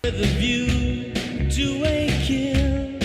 The view to a kill.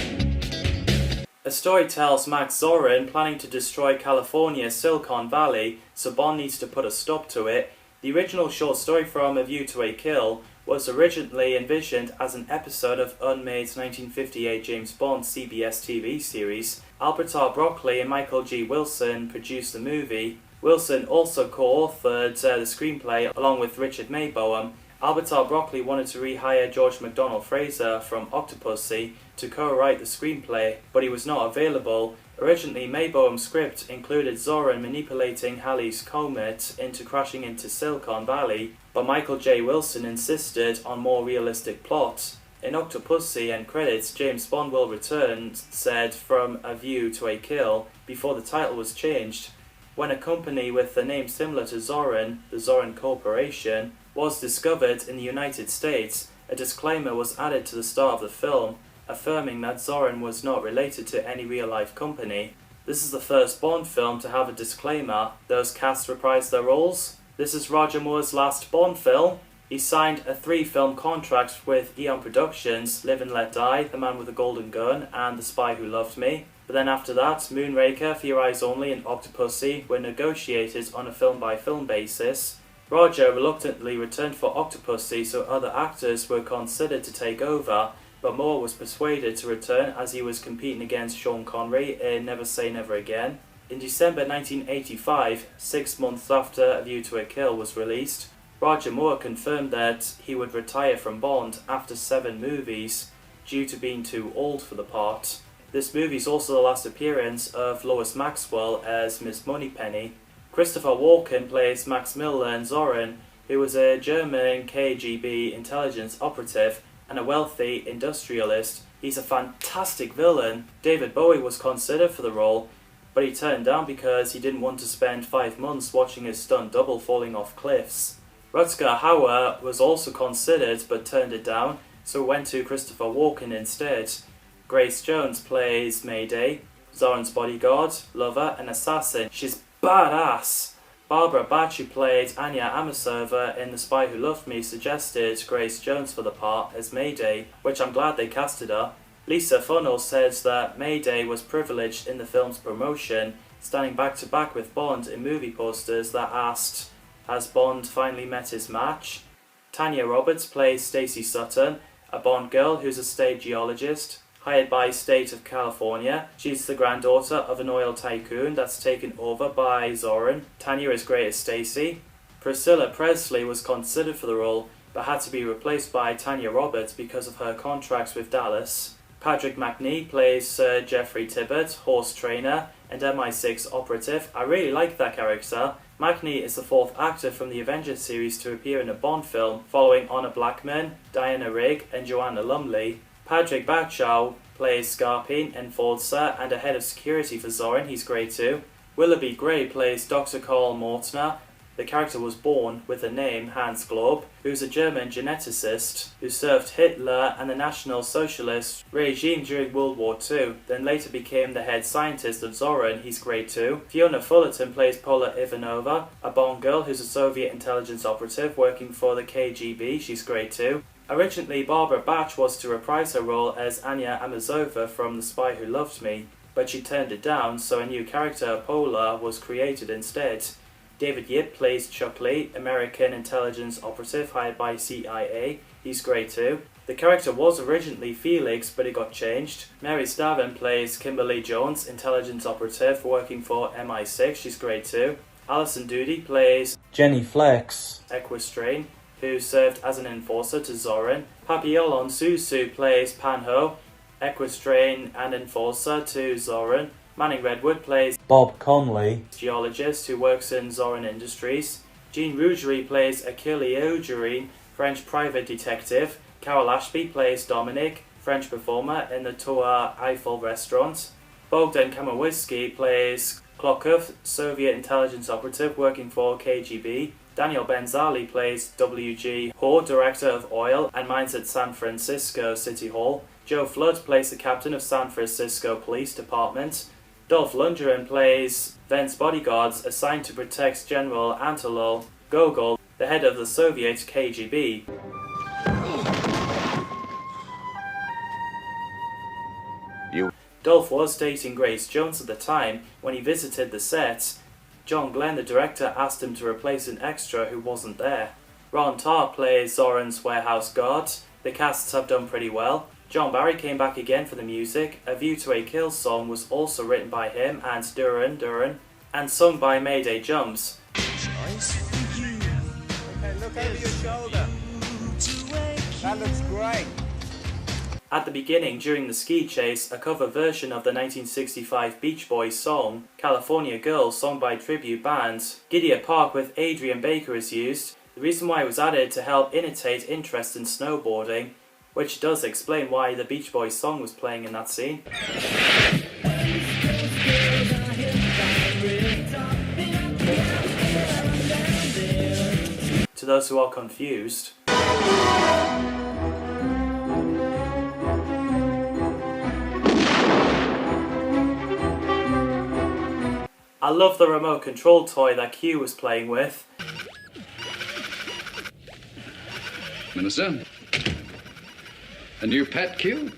A story tells Max Zorin planning to destroy California's Silicon Valley, so Bond needs to put a stop to it. The original short story from A View to a Kill was originally envisioned as an episode of Unmade's 1958 James Bond CBS TV series. Albert R. Broccoli and Michael G. Wilson produced the movie. Wilson also co-authored the screenplay along with Richard Maybotham. Albert R. Broccoli wanted to rehire George MacDonald Fraser from Octopussy to co-write the screenplay, but he was not available. Originally, Mayboham's script included Zorin manipulating Halley's Comet into crashing into Silicon Valley, but Michael J. Wilson insisted on more realistic plot. In Octopussy end credits, James Bond will return said From a View to a Kill before the title was changed. When a company with a name similar to Zorin, the Zorin Corporation, was discovered in the United States, a disclaimer was added to the start of the film, affirming that Zorin was not related to any real-life company. This is the first Bond film to have a disclaimer. Those cast reprised their roles. This is Roger Moore's last Bond film. He signed a 3-film contract with Eon Productions, Live and Let Die, The Man with the Golden Gun, and The Spy Who Loved Me. But then after that, Moonraker, For Your Eyes Only, and Octopussy were negotiated on a film-by-film basis. Roger reluctantly returned for Octopussy so other actors were considered to take over, but Moore was persuaded to return as he was competing against Sean Connery in Never Say Never Again. In December 1985, 6 months after A View to a Kill was released, Roger Moore confirmed that he would retire from Bond after 7 movies, due to being too old for the part. This movie is also the last appearance of Lois Maxwell as Miss Moneypenny. Christopher Walken plays Max Miller and Zorin, who was a German KGB intelligence operative and a wealthy industrialist. He's a fantastic villain. David Bowie was considered for the role, but he turned down because he didn't want to spend 5 months watching his stunt double falling off cliffs. Rutger Hauer was also considered but turned it down, so went to Christopher Walken instead. Grace Jones plays Mayday, Zorin's bodyguard, lover and assassin. She's badass! Barbara Bach, who played Anya Amasova in The Spy Who Loved Me, suggested Grace Jones for the part as Mayday, which I'm glad they casted her. Lisa Funnell says that Mayday was privileged in the film's promotion, standing back to back with Bond in movie posters that asked, "Has Bond finally met his match?" Tanya Roberts plays Stacey Sutton, a Bond girl who's a state geologist. Hired by State of California, she's the granddaughter of an oil tycoon that's taken over by Zorin. Tanya is great as Stacey. Priscilla Presley was considered for the role, but had to be replaced by Tanya Roberts because of her contracts with Dallas. Patrick Macnee plays Sir Geoffrey Tibbett, horse trainer and MI6 operative. I really like that character. Macnee is the 4th actor from the Avengers series to appear in a Bond film, following Honor Blackman, Diana Rigg and Joanna Lumley. Patrick Bachow plays Scarpine, enforcer, and a head of security for Zorin. He's great too. Willoughby Gray plays Dr. Karl Mortner. The character was born with the name Hans Glob, who's a German geneticist who served Hitler and the National Socialist regime during World War II, then later became the head scientist of Zorin. He's great too. Fiona Fullerton plays Paula Ivanova, a Bond girl who's a Soviet intelligence operative working for the KGB. She's great too. Originally, Barbara Bach was to reprise her role as Anya Amasova from The Spy Who Loved Me, but she turned it down, so a new character, Paula, was created instead. David Yip plays Chuck Lee, American intelligence operative hired by CIA. He's great too. The character was originally Felix, but it got changed. Mary Stavin plays Kimberly Jones, intelligence operative working for MI6. She's great too. Alison Doody plays Jenny Flex, Equestrian, who served as an enforcer to Zorin. Papillon Susu plays Panho, Equestrian and enforcer to Zorin. Manning Redwood plays Bob Conley, geologist who works in Zorin Industries. Jean Rougerie plays Achille Augerin, French private detective. Carol Ashby plays Dominic, French performer in the Tour Eiffel restaurant. Bogdan Kamarowski plays Klokov, Soviet intelligence operative working for KGB. Daniel Benzali plays W.G. Hoare, director of oil and mines at San Francisco City Hall. Joe Flood plays the captain of San Francisco Police Department. Dolph Lundgren plays Vent's bodyguards assigned to protect General Anatol Gogol, the head of the Soviet KGB. Dolph was dating Grace Jones at the time. When he visited the set, John Glenn, the director, asked him to replace an extra who wasn't there. Ron Tarr plays Zoran's warehouse guard. The casts have done pretty well. John Barry came back again for the music. A View to a Kill song was also written by him and Duran, and sung by Mayday Jumps. Okay, look over your shoulder. That looks great. At the beginning, during the ski chase, a cover version of the 1965 Beach Boys song, California Girl, sung by tribute band Gidea Park with Adrian Baker, is used. The reason why it was added to help imitate interest in snowboarding, which does explain why the Beach Boys song was playing in that scene. To those who are confused, I love the remote control toy that Q was playing with. Minister, a new pet Q?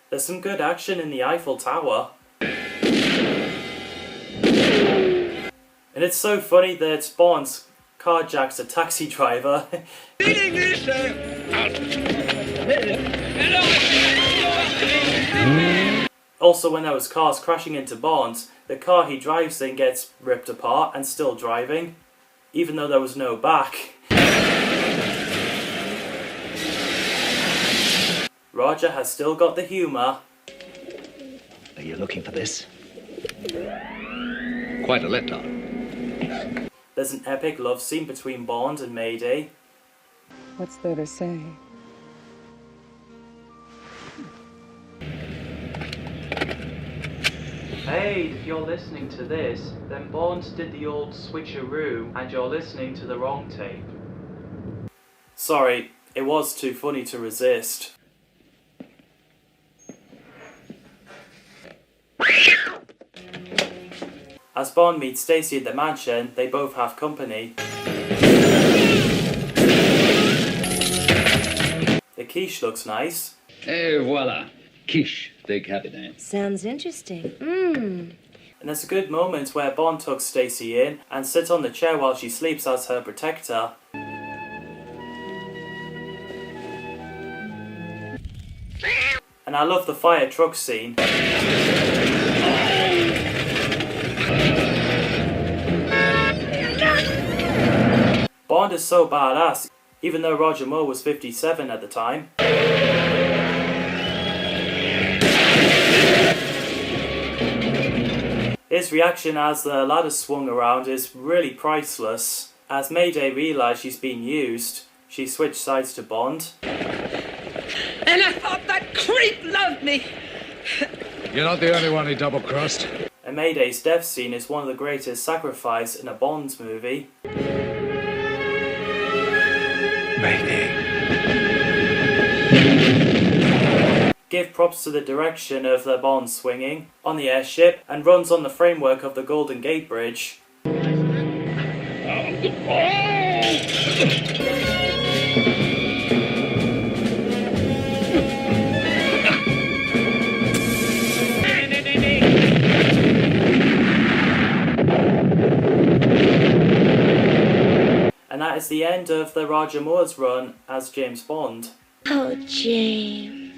There's some good action in the Eiffel Tower. And it's so funny that Bond carjacks a taxi driver. Also, when there was cars crashing into Bond, the car he drives in gets ripped apart and still driving, even though there was no back. Roger has still got the humour. Are you looking for this? Quite a letdown. There's an epic love scene between Bond and Mayday. What's there to say? Hey, if you're listening to this, then Bond did the old switcheroo and you're listening to the wrong tape. Sorry, it was too funny to resist. As Bond meets Stacy at the mansion, they both have company. The quiche looks nice. Et voila. Quiche de cabinet. Sounds interesting. And there's a good moment where Bond tucks Stacy in and sits on the chair while she sleeps as her protector. And I love the fire truck scene. Bond is so badass, even though Roger Moore was 57 at the time. His reaction as the ladder swung around is really priceless. As Mayday realised she's being used, she switched sides to Bond. And I thought that creep loved me. You're not the only one he double-crossed. And Mayday's death scene is one of the greatest sacrifice in a Bond movie. Mayday. Give props to the direction of the Bond swinging on the airship and runs on the framework of the Golden Gate Bridge. And that is the end of the Roger Moore's run as James Bond. Oh, James.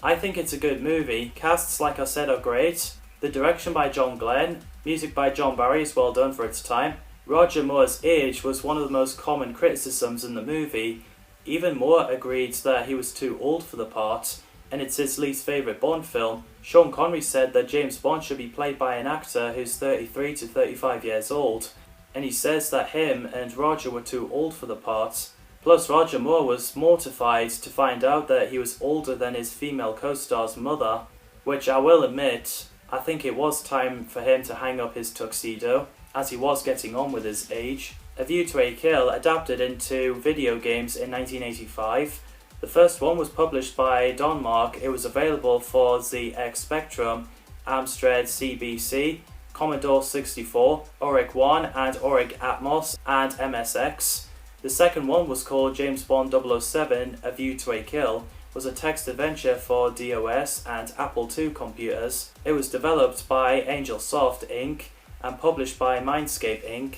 I think it's a good movie. Casts, like I said, are great. The direction by John Glenn, music by John Barry is well done for its time. Roger Moore's age was one of the most common criticisms in the movie. Even Moore agreed that he was too old for the part, and it's his least favourite Bond film. Sean Connery said that James Bond should be played by an actor who's 33 to 35 years old, and he says that him and Roger were too old for the part. Plus, Roger Moore was mortified to find out that he was older than his female co-star's mother, which I will admit, I think it was time for him to hang up his tuxedo, as he was getting on with his age. A View to a Kill adapted into video games in 1985. The first one was published by Denmark. It was available for the X Spectrum, Amstrad CBC, Commodore 64, Auric 1 and Auric Atmos, and MSX. The second one was called James Bond 007 A View to a Kill, was a text adventure for DOS and Apple II computers. It was developed by Angel Soft Inc. and published by Mindscape Inc.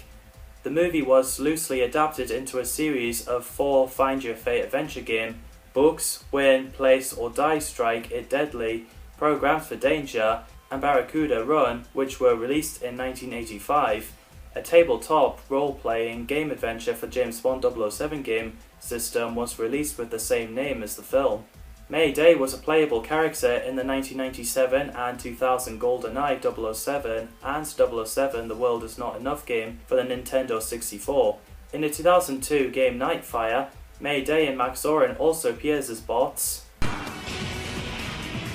The movie was loosely adapted into a series of 4 Find Your Fate adventure game books: Win, Place or Die Strike It Deadly, Programmed for Danger, and Barracuda Run, which were released in 1985. A tabletop role-playing game adventure for James Bond 007 game system was released with the same name as the film. Mayday was a playable character in the 1997 and 2000 GoldenEye 007 and 007 The World Is Not Enough game for the Nintendo 64. In the 2002 game Nightfire, Mayday and Max Zorin also appears as bots.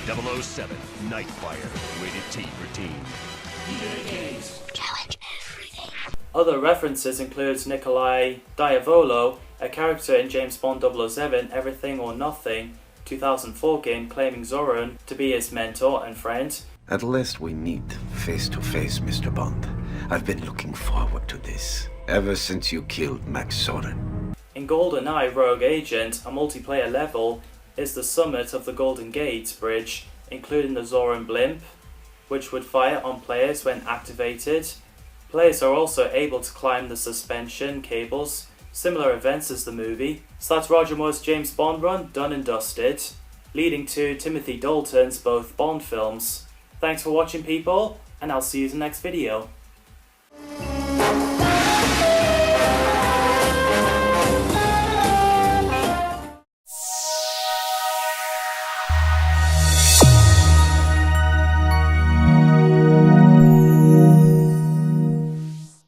007 Nightfire, rated T for teen. Other references include Nikolai Diavolo, a character in James Bond 007 Everything or Nothing 2004 game, claiming Zorin to be his mentor and friend. At last we meet face to face, Mr. Bond. I've been looking forward to this ever since you killed Max Zorin. In GoldenEye Rogue Agent, a multiplayer level is the summit of the Golden Gate Bridge, including the Zorin blimp, which would fire on players when activated. Players are also able to climb the suspension cables, similar events as the movie. So that's Roger Moore's James Bond run, done and dusted, leading to Timothy Dalton's both Bond films. Thanks for watching, people, and I'll see you in the next video.